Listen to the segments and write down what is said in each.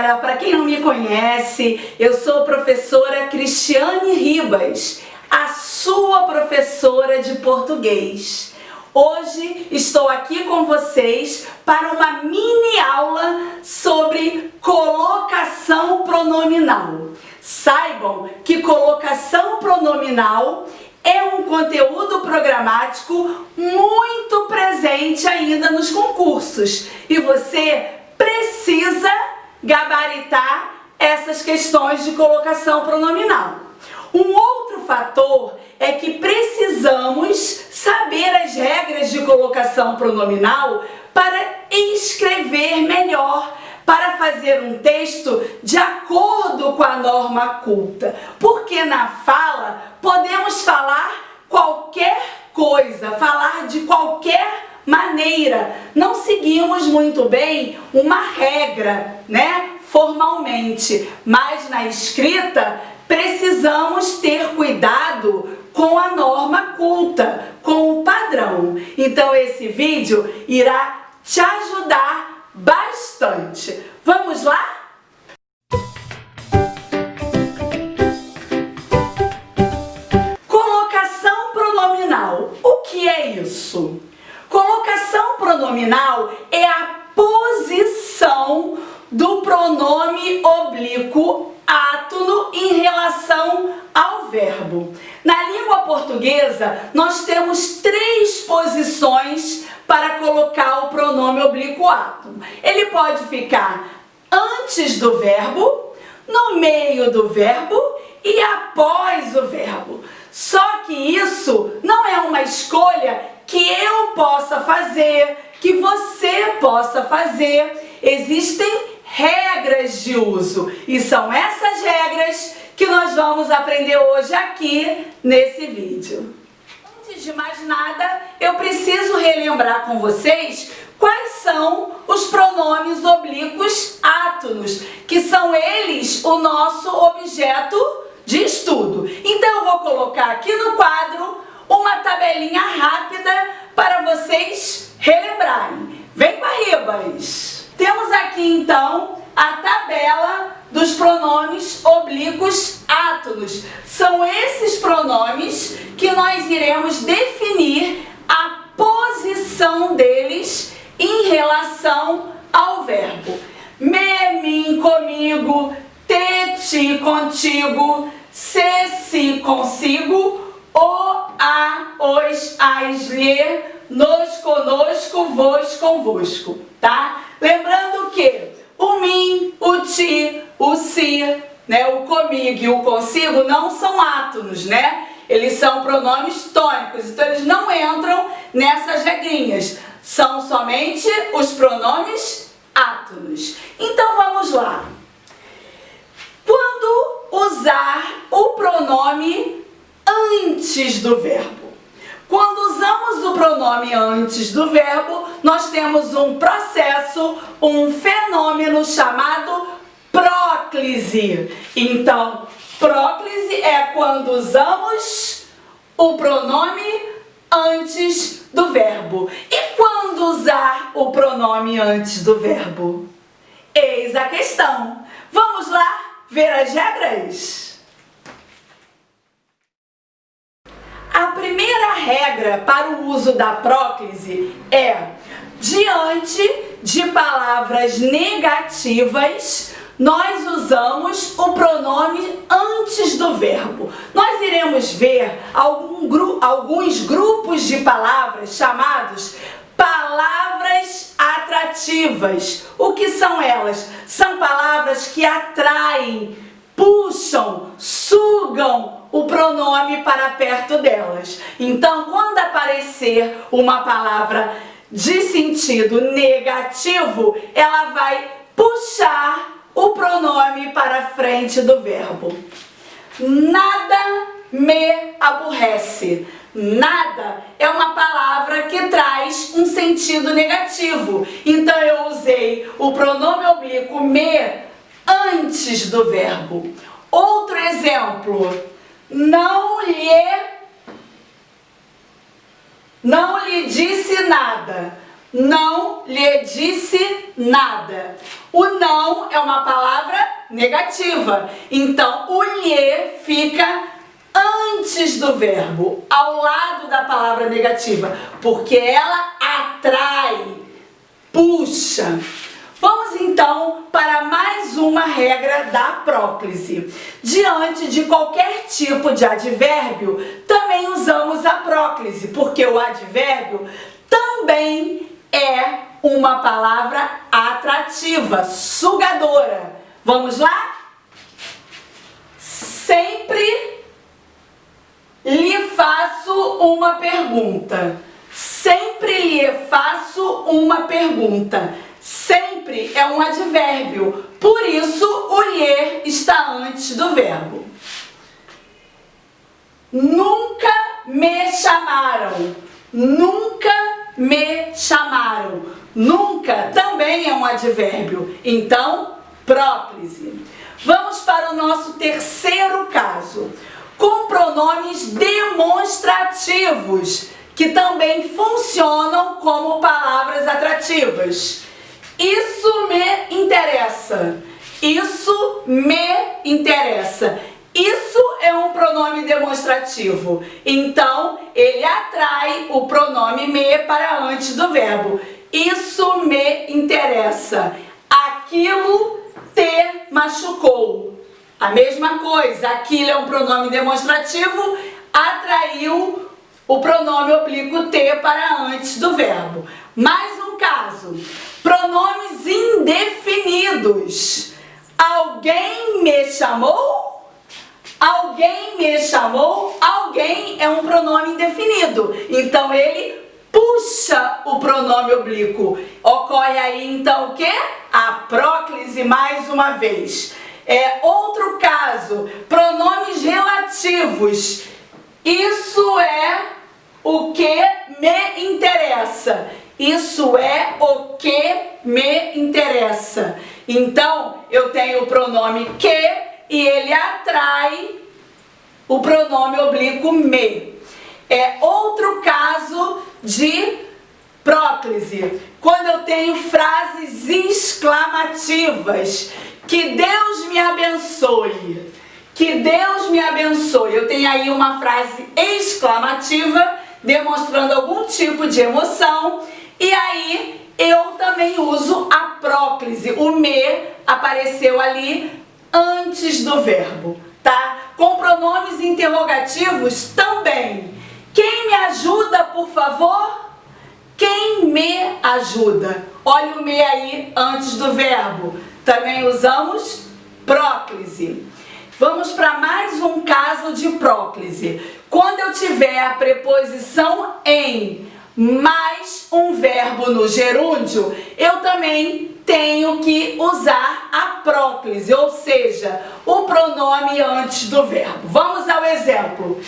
galera, para quem não me conhece, eu sou a professora Cristiane Ribas, a sua professora de português. Hoje estou aqui com vocês para uma mini aula sobre colocação pronominal. Saibam que colocação pronominal é um conteúdo programático muito presente ainda nos concursos e você precisa gabaritar essas questões de colocação pronominal. Um outro fator é que precisamos saber as regras de colocação pronominal para escrever melhor, para fazer um texto de acordo com a norma culta. Porque na fala podemos falar qualquer coisa, falar de qualquer maneira. Não seguimos muito bem uma regra, né? Formalmente, mas na escrita precisamos ter cuidado com a norma culta, com o padrão. Então esse vídeo irá te ajudar bastante. Vamos lá? Colocação pronominal. O que é isso? Colocação pronominal é a posição do pronome oblíquo átono em relação ao verbo. Na língua portuguesa, nós temos 3 posições para colocar o pronome oblíquo átono. Ele pode ficar antes do verbo, no meio do verbo e após o verbo. Só que isso não é uma escolha que eu possa fazer, que você possa fazer. Existem regras de uso e são essas regras que nós vamos aprender hoje aqui nesse vídeo. Antes de mais nada, eu preciso relembrar com vocês quais são os pronomes oblíquos átonos, que são eles o nosso objeto de estudo. Então eu vou colocar aqui no quadro uma tabelinha rápida para vocês relembrarem. Vem com a Ribas! Temos aqui então a tabela dos pronomes oblíquos átonos. São esses pronomes que nós iremos definir a posição deles em relação ao verbo. Me, mim, comigo, te, ti, contigo, se, si, consigo, o, a, os, as, lhe, nos, conosco, vos, convosco, tá? Lembrando que o mim, o ti, o si, né, o comigo e o consigo não são átonos, né? Eles são pronomes tônicos, então eles não entram nessas regrinhas. São somente os pronomes átonos. Então vamos lá. Quando usar o pronome antes do verbo? Quando usamos o pronome antes do verbo, nós temos um processo, um fenômeno chamado próclise. Então, próclise é quando usamos o pronome antes do verbo. E quando usar o pronome antes do verbo? Eis a questão. Vamos lá ver as regras? A primeira regra para o uso da próclise é: diante de palavras negativas, nós usamos o pronome antes do verbo. Nós iremos ver alguns grupos de palavras chamados palavras atrativas. O que são elas? São palavras que atraem, puxam, sugam o pronome para perto delas. Então, quando aparecer uma palavra de sentido negativo, ela vai puxar o pronome para frente do verbo. Nada me aborrece. Nada é uma palavra que traz um sentido negativo. Então eu usei o pronome oblíquo me antes do verbo. Outro exemplo. Não lhe disse nada. não lhe disse nada. O não é uma palavra negativa, então o lhe fica antes do verbo, ao lado da palavra negativa, porque ela atrai, puxa. Vamos então para mais uma regra da próclise. Diante de qualquer tipo de advérbio, também usamos a próclise, porque o advérbio também é uma palavra atrativa, sugadora. Vamos lá? Sempre lhe faço uma pergunta. Sempre lhe faço uma pergunta. Sempre é um advérbio, por isso o lhe está antes do verbo. Nunca me chamaram. Nunca me chamaram. Nunca também é um advérbio, então próclise. Vamos para o nosso terceiro caso, com pronomes demonstrativos, que também funcionam como palavras atrativas. Isso me interessa. Isso me interessa. Isso é um pronome demonstrativo. Então, ele atrai o pronome me para antes do verbo. Isso me interessa. Aquilo te machucou. A mesma coisa. Aquilo é um pronome demonstrativo. Atraiu o pronome oblíquo te para antes do verbo. Mais um caso. Pronomes indefinidos. Alguém me chamou? Alguém me chamou? Alguém é um pronome indefinido. Então ele puxa o pronome oblíquo. Ocorre aí então o quê? A próclise mais uma vez. Outro caso, pronomes relativos. Isso é o que me interessa. Isso é o que me interessa. Então, eu tenho o pronome que e ele atrai o pronome oblíquo me. Outro caso de próclise, quando eu tenho frases exclamativas. Que Deus me abençoe. Que Deus me abençoe. Eu tenho aí uma frase exclamativa demonstrando algum tipo de emoção. E aí eu também uso a próclise. O me apareceu ali antes do verbo, tá? Com pronomes interrogativos também. Quem me ajuda, por favor? Quem me ajuda? Olha o me aí antes do verbo. Também usamos próclise. Vamos para mais um caso de próclise. Quando eu tiver a preposição em mais um verbo no gerúndio, eu também tenho que usar a próclise, ou seja, o pronome antes do verbo. Vamos ao exemplo.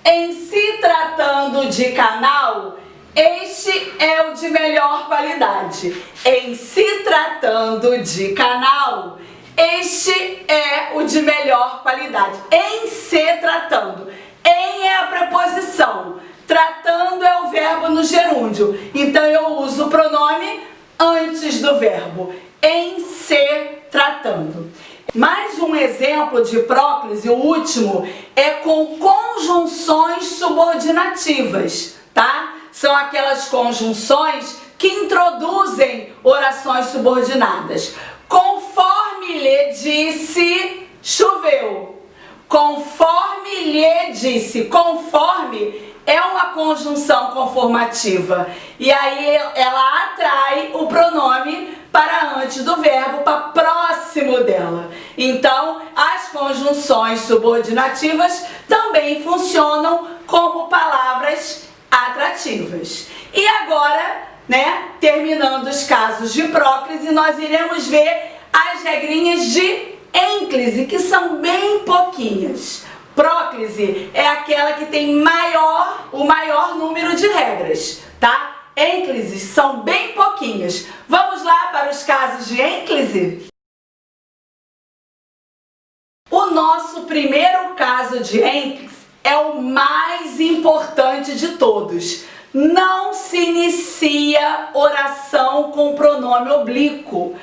Em se tratando de canal, este é o de melhor qualidade. Em se tratando de canal, este é o de melhor qualidade. Em se tratando. Em é a preposição. Tratando é o verbo no gerúndio. Então eu uso o pronome antes do verbo. Em se tratando. Mais um exemplo de próclise, o último, é com conjunções subordinativas, tá? São aquelas conjunções que introduzem orações subordinadas. Conforme lhe disse, choveu. Conforme lhe disse. Conforme é uma conjunção conformativa. E aí ela atrai o pronome para antes do verbo, para próximo dela. Então, as conjunções subordinativas também funcionam como palavras atrativas. E agora, terminando os casos de próclise, nós iremos ver as regrinhas de ênclise, que são bem pouquinhas. Próclise é aquela que tem o maior número de regras, tá? Ênclises são bem pouquinhas. Vamos lá para os casos de ênclise? O nosso primeiro caso de ênclise é o mais importante de todos. não se inicia oração com pronome oblíquo.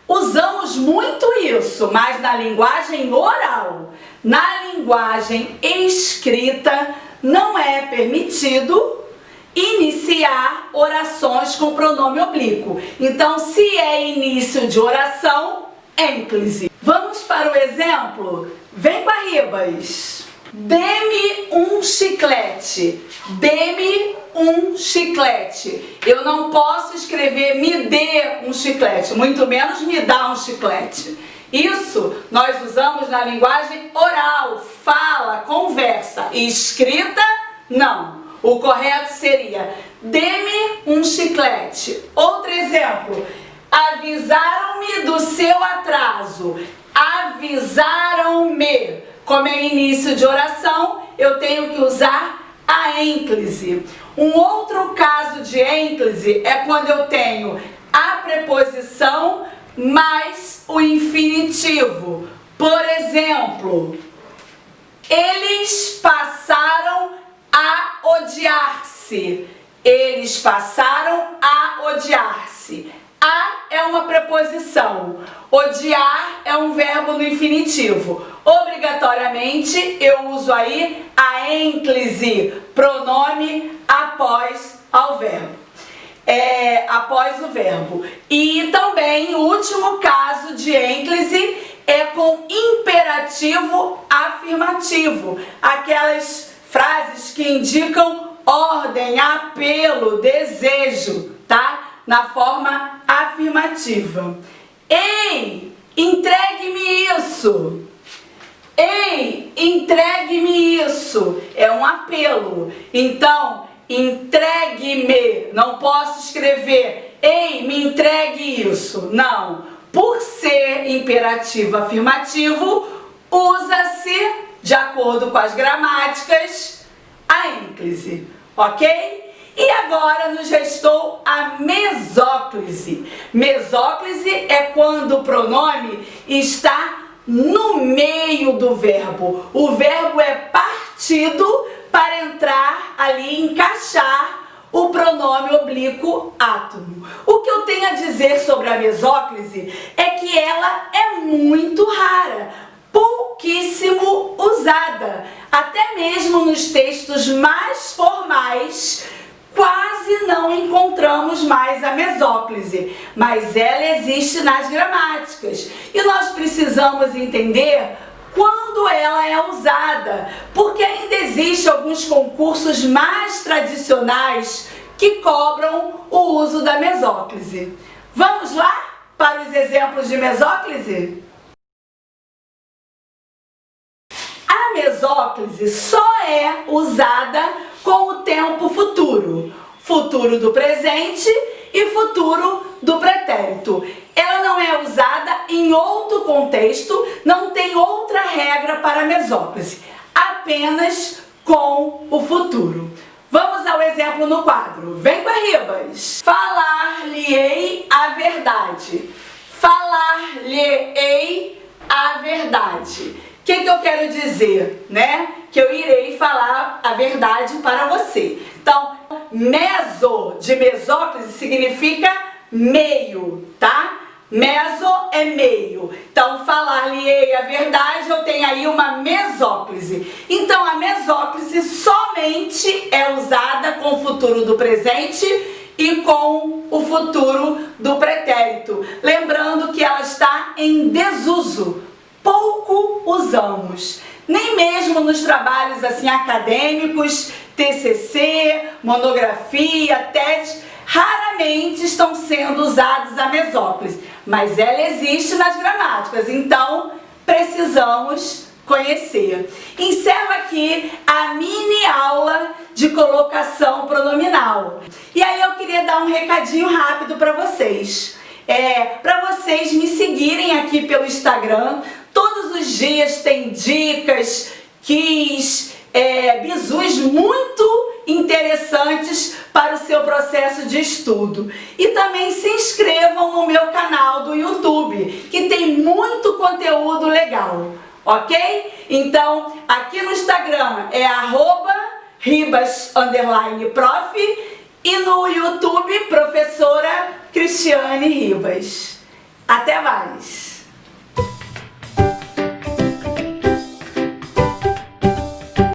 Usamos muito isso, mas na linguagem oral. Na linguagem escrita, não é permitido iniciar orações com pronome oblíquo. Então, se é início de oração, ênclise. Vamos para o exemplo? Vem com a Ribas. Dê-me um chiclete. Dê-me um chiclete. Eu não posso escrever me dê um chiclete, muito menos me dá um chiclete. Isso nós usamos na linguagem oral, fala, conversa. Escrita, não. O correto seria dê-me um chiclete. Outro exemplo. Avisaram-me do seu atraso. Avisaram-me. Como é início de oração, eu tenho que usar a ênclise. Um outro caso de ênclise é quando eu tenho a preposição mais o infinitivo. Por exemplo, eles passaram a odiar-se. Eles passaram a odiar-se. A é uma preposição. Odiar é um verbo no infinitivo. Obrigatoriamente eu uso aí a ênclise, pronome após ao verbo. Após o verbo. E também o último caso de ênclise é com imperativo afirmativo. Aquelas frases que indicam ordem, apelo, desejo, tá? Na forma afirmativa. Ei, entregue-me isso. Ei, entregue-me isso. É um apelo. Então, entregue-me. Não posso escrever, ei, me entregue isso. Não. Por ser imperativo afirmativo, usa-se, de acordo com as gramáticas, a ênclise. Ok? E agora nos restou a mesóclise. Mesóclise é quando o pronome está no meio do verbo. O verbo é partido para entrar ali, encaixar o pronome oblíquo átomo. O que eu tenho a dizer sobre a mesóclise é que ela é muito rara, pouquíssimo usada. Até mesmo nos textos mais formais, quase não encontramos mais a mesóclise, mas ela existe nas gramáticas e nós precisamos entender quando ela é usada, porque ainda existem alguns concursos mais tradicionais que cobram o uso da mesóclise. Vamos lá para os exemplos de mesóclise? A mesóclise só é usada com o tempo futuro, futuro do presente e futuro do pretérito. Ela não é usada em outro contexto, não tem outra regra para a mesóclise, apenas com o futuro. Vamos ao exemplo no quadro. Vem com a Ribas. Falar-lhe-ei a verdade. Falar-lhe-ei a verdade. O que eu quero dizer, né? Que eu irei falar a verdade para você. Então, meso de mesóclise significa meio, tá? Meso é meio. Então, falar-lhe-ei a verdade, eu tenho aí uma mesóclise. Então, a mesóclise somente é usada com o futuro do presente e com o futuro do pretérito. Lembrando que ela está em desuso. Pouco usamos. Nem mesmo nos trabalhos assim acadêmicos, TCC, monografia, tese, raramente estão sendo usados a mesóclise, mas ela existe nas gramáticas, então precisamos conhecer. Encerro aqui a mini aula de colocação pronominal. E aí eu queria dar um recadinho rápido para vocês. Para vocês me seguirem aqui pelo Instagram. Todos os dias tem dicas, quiz, bizus muito interessantes para o seu processo de estudo. E também se inscrevam no meu canal do YouTube, que tem muito conteúdo legal, ok? Então, aqui no Instagram é @ribas_prof no YouTube, professora Cristiane Ribas. Até mais!